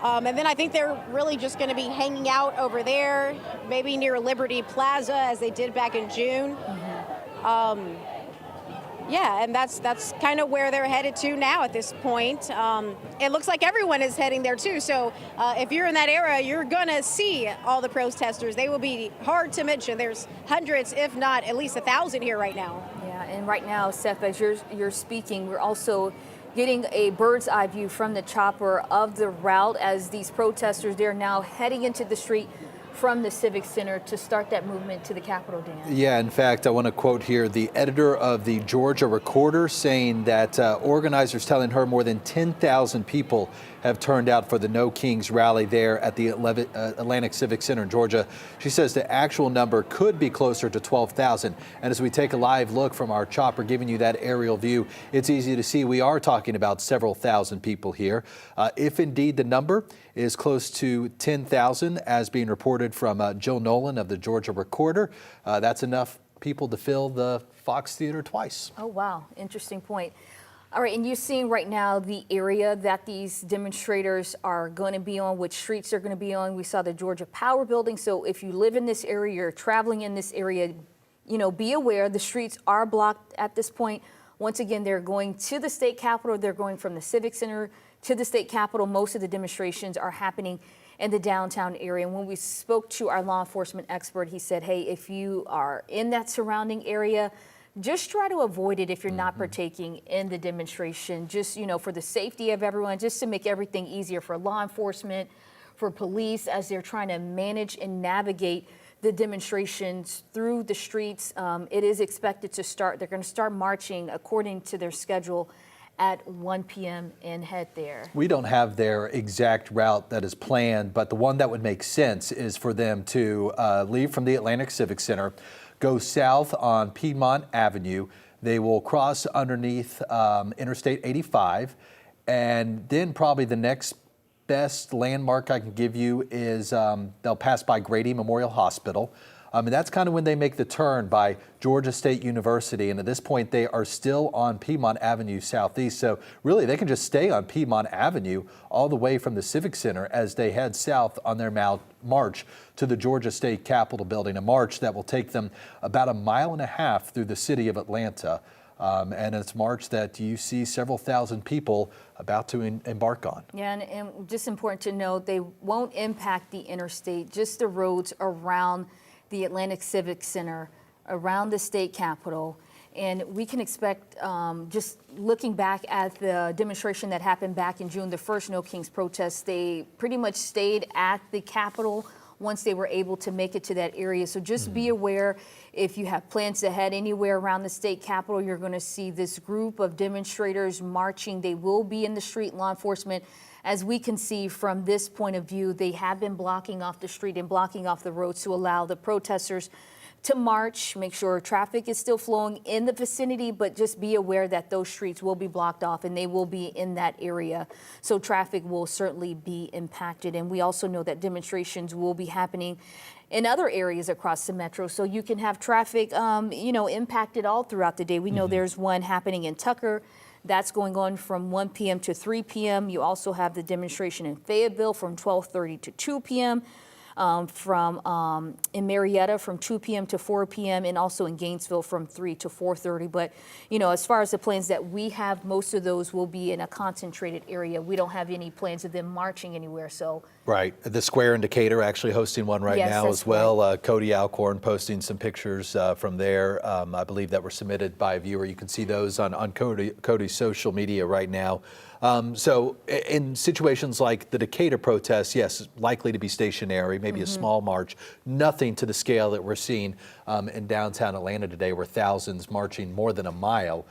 And then I think they're really just going to be hanging out over there, maybe near Liberty Plaza, as they did back in June. Yeah, and that's kind of where they're headed to now at this point. It looks like everyone is heading there too. So if you're in that area, you're gonna see all the protesters. They will be hard to mention. There's hundreds, if not at least 1,000 here right now. Yeah, and right now, Seth, as you're speaking, we're also getting a bird's eye view from the chopper of the route as these protesters, they're now heading into the street from the Civic Center to start that movement to the Capitol, Dan. Yeah, in fact, I want to quote here the editor of the Georgia Recorder saying that organizers telling her more than 10,000 people have turned out for the No Kings rally there at the Atlantic Civic Center in Georgia. She says the actual number could be closer to 12,000. And as we take a live look from our chopper giving you that aerial view, it's easy to see we are talking about several thousand people here. If indeed the number is close to 10,000 as being reported from Jill Nolan of the Georgia Recorder, that's enough people to fill the Fox Theater twice. Oh, wow. Interesting point. All right, and you're seeing right now the area that these demonstrators are going to be on, which streets they're going to be on. We saw the Georgia Power Building. So if you live in this area, you're traveling in this area, be aware the streets are blocked at this point. Once again, they're going to the state capitol. They're going from the Civic Center to the state capitol. Most of the demonstrations are happening in the downtown area. And when we spoke to our law enforcement expert, he said, hey, if you are in that surrounding area, just try to avoid it if you're not partaking in the demonstration, just, for the safety of everyone, just to make everything easier for law enforcement, for police, as they're trying to manage and navigate the demonstrations through the streets. It is expected to start. They're going to start marching according to their schedule at 1 p.m. and head there. We don't have their exact route that is planned, but the one that would make sense is for them to leave from the Atlantic Civic Center, go south on Piedmont Avenue. They will cross underneath Interstate 85, and then probably the next best landmark I can give you is they'll pass by Grady Memorial Hospital. And that's kind of when they make the turn by Georgia State University. And at this point, they are still on Piedmont Avenue Southeast. So really, they can just stay on Piedmont Avenue all the way from the Civic Center as they head south on their march to the Georgia State Capitol building, a march that will take them about 1.5 miles through the city of Atlanta. And it's a march that you see several thousand people about to embark on. Yeah, and just important to note, they won't impact the interstate, just the roads around the Atlantic Civic Center, around the state capitol. And we can expect, just looking back at the demonstration that happened back in June, the first No Kings protest, they pretty much stayed at the Capitol once they were able to make it to that area. So just be aware, if you have plans to head anywhere around the state capitol, you're going to see this group of demonstrators marching. They will be in the street. Law enforcement, as we can see from this point of view, they have been blocking off the street and blocking off the roads to allow the protesters to march, make sure traffic is still flowing in the vicinity, but just be aware that those streets will be blocked off and they will be in that area. So traffic will certainly be impacted. And we also know that demonstrations will be happening in other areas across the metro. So you can have traffic, impacted all throughout the day. We know there's one happening in Tucker. That's going on from 1 p.m. to 3 p.m. You also have the demonstration in Fayetteville from 12:30 to 2 p.m. In Marietta from 2 p.m. to 4 p.m. and also in Gainesville from 3 to 4:30. But, as far as the plans that we have, most of those will be in a concentrated area. We don't have any plans of them marching anywhere. So. Right. The Square in Decatur actually hosting one right now as well. Right. Cody Alcorn posting some pictures from there, I believe, that were submitted by a viewer. You can see those on Cody's social media right now. So in situations like the Decatur protests, yes, likely to be stationary, maybe a small march, nothing to the scale that we're seeing in downtown Atlanta today, where thousands marching more than 1 mile.